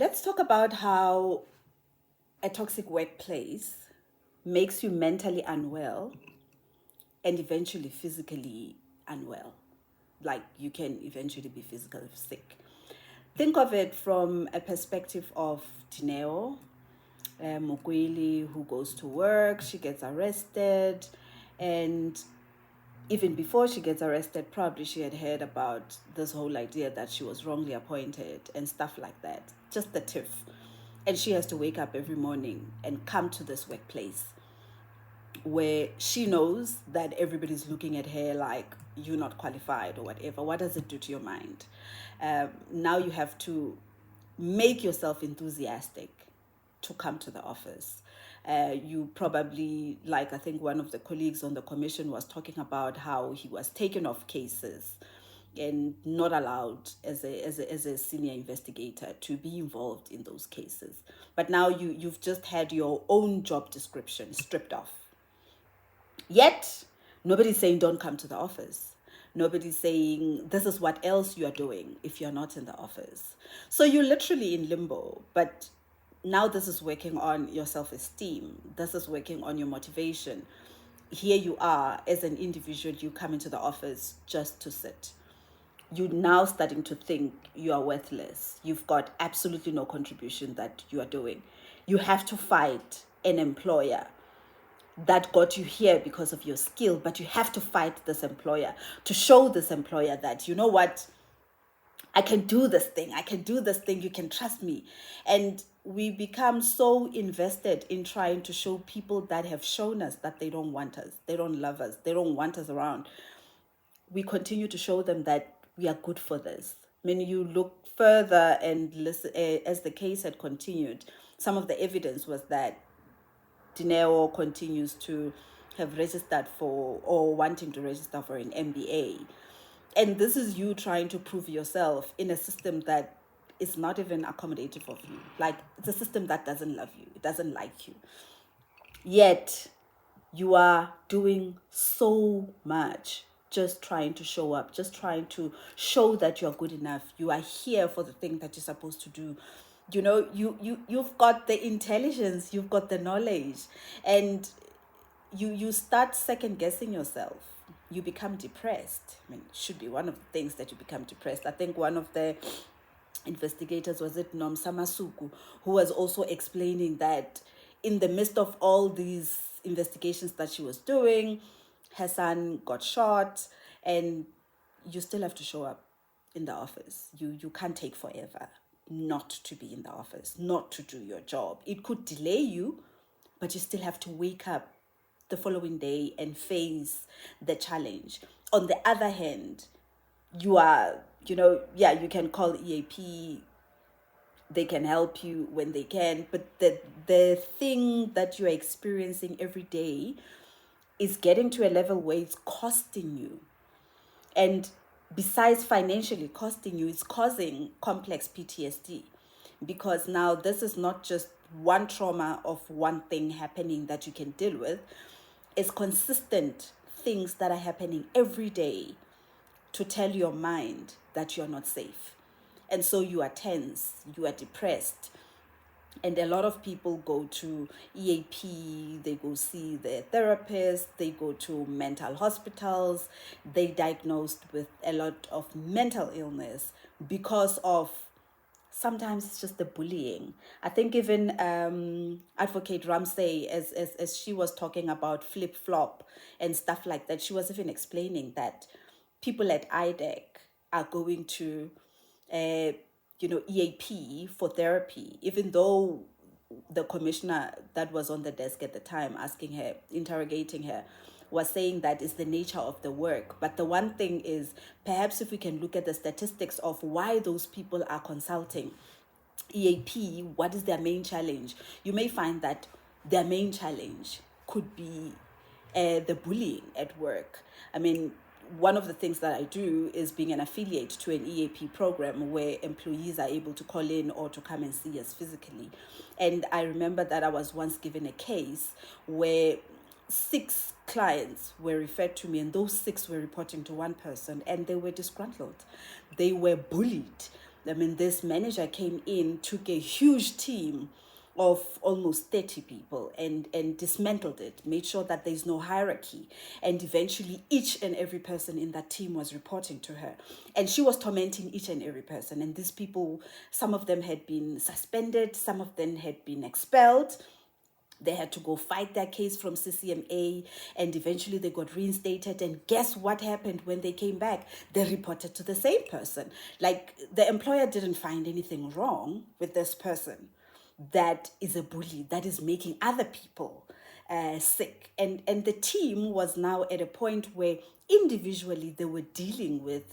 Let's talk about how a toxic workplace makes you mentally unwell and eventually physically unwell. Like you can eventually be physically sick. Think of it from a perspective of Tineo Mukweli, who goes to work, she gets arrested, and even before she gets arrested, probably she had heard about this whole idea that she was wrongly appointed and stuff like that. Just the tiff. And she has to wake up every morning and come to this workplace where she knows that everybody's looking at her like you're not qualified or whatever. What does it do to your mind? Now you have to make yourself enthusiastic to come to the office. You probably, like I think one of the colleagues on the commission was talking about how he was taken off cases and not allowed as a senior investigator to be involved in those cases. But now you've just had your own job description stripped off. Yet, nobody's saying don't come to the office. Nobody's saying this is what else you are doing if you're not in the office. So you're literally in limbo. But now this is working on your self-esteem. This is working on your motivation. Here you are as an individual, you come into the office just to sit. You're now starting to think you are worthless. You've got absolutely no contribution that you are doing. You have to fight an employer that got you here because of your skill, but you have to fight this employer to show this employer that, you know what, I can do this thing. I can do this thing. You can trust me. And we become so invested in trying to show people that have shown us that they don't want us, they don't love us, they don't want us around. We continue to show them that we are good for this. I mean, you look further and listen, as the case had continued, some of the evidence was that Dineo continues to have registered for or wanting to register for an MBA. And this is you trying to prove yourself in a system that is not even accommodative of you. Like, it's a system that doesn't love you, it doesn't like you. Yet, you are doing so much just trying to show up, just trying to show that you're good enough. You are here for the thing that you're supposed to do. You know, you've got the intelligence, you've got the knowledge, and you start second guessing yourself. You become depressed. I mean, it should be one of the things that you become depressed. I think one of the investigators, was it Nomsama Suku, who was also explaining that in the midst of all these investigations that she was doing, her son got shot, and you still have to show up in the office. You can't take forever not to be in the office, not to do your job. It could delay you, but you still have to wake up the following day and face the challenge. On the other hand, you are, you can call EAP, they can help you when they can, but the thing that you're experiencing every day is getting to a level where it's costing you. And besides financially costing you, it's causing complex PTSD, because now this is not just one trauma of one thing happening that you can deal with. It's consistent things that are happening every day to tell your mind that you're not safe. And so you are tense, you are depressed. And a lot of people go to EAP, they go see their therapist, they go to mental hospitals, they diagnosed with a lot of mental illness because of, sometimes it's just the bullying. I think even Advocate Ramsey, as she was talking about flip-flop and stuff like that, she was even explaining that people at IDEC are going to EAP for therapy, even though the commissioner that was on the desk at the time interrogating her, was saying that is the nature of the work. But the one thing is, perhaps if we can look at the statistics of why those people are consulting EAP, what is their main challenge? You may find that their main challenge could be the bullying at work. I mean, one of the things that I do is being an affiliate to an EAP program where employees are able to call in or to come and see us physically. And I remember that I was once given a case where 6 clients were referred to me, and those 6 were reporting to one person, and they were disgruntled. They were bullied. I mean, this manager came in, took a huge team of almost 30 people and dismantled it, made sure that there's no hierarchy. And eventually each and every person in that team was reporting to her. And she was tormenting each and every person. And these people, some of them had been suspended, some of them had been expelled. They had to go fight their case from CCMA, and eventually they got reinstated. And guess what happened when they came back? They reported to the same person. Like, the employer didn't find anything wrong with this person that is a bully, that is making other people sick. And the team was now at a point where individually they were dealing with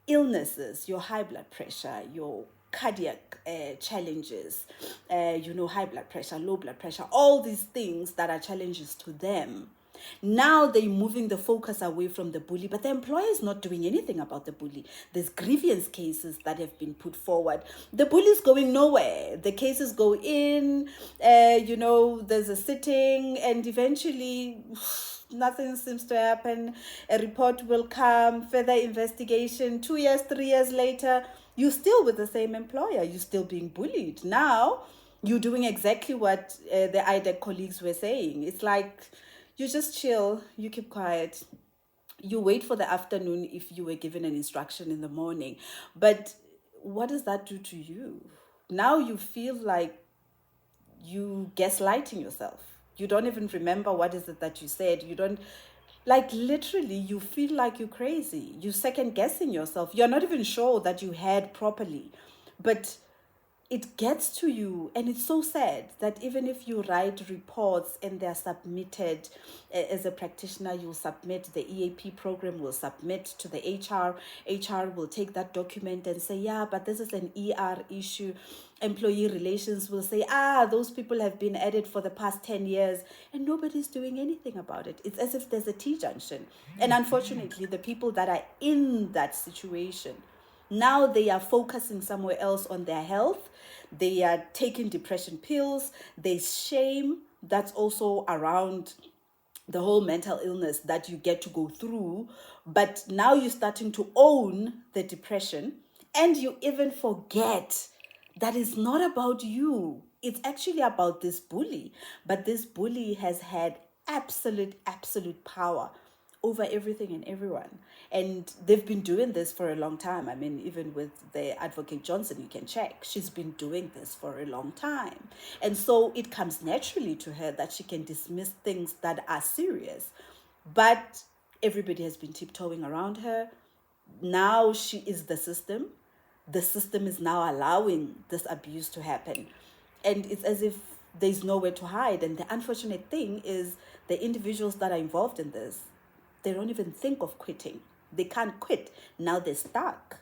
illnesses, your high blood pressure, your cardiac challenges, high blood pressure, low blood pressure, all these things that are challenges to them. Now they're moving the focus away from the bully, but the employer is not doing anything about the bully. There's grievance cases that have been put forward. The bully is going nowhere. The cases go in, there's a sitting, and eventually nothing seems to happen. A report will come, further investigation. 2 years, 3 years later, you're still with the same employer. You're still being bullied. Now, you're doing exactly what the IDEC colleagues were saying. It's like, you just chill, you keep quiet. You wait for the afternoon if you were given an instruction in the morning. But what does that do to you? Now you feel like you gaslighting yourself. You don't even remember what is it that you said. You don't, like, literally, you feel like you're crazy. You're second guessing yourself. You're not even sure that you heard properly. But it gets to you, and it's so sad that even if you write reports and they're submitted as a practitioner, you'll submit, the EAP program will submit to the HR will take that document and say, yeah, but this is an ER issue. Employee relations will say, those people have been at it for the past 10 years, and nobody's doing anything about it. It's as if there's a T-junction. And unfortunately, the people that are in that situation, now they are focusing somewhere else on their health. They are taking depression pills. There's shame that's also around the whole mental illness that you get to go through. But now you're starting to own the depression, and you even forget that it's not about you. It's actually about this bully. But this bully has had absolute power over everything and everyone. And they've been doing this for a long time. I mean, even with the Advocate Johnson, you can check. She's been doing this for a long time. And so it comes naturally to her that she can dismiss things that are serious. But everybody has been tiptoeing around her. Now she is the system. The system is now allowing this abuse to happen. And it's as if there's nowhere to hide. And the unfortunate thing is the individuals that are involved in this, they don't even think of quitting. They can't quit. Now they're stuck.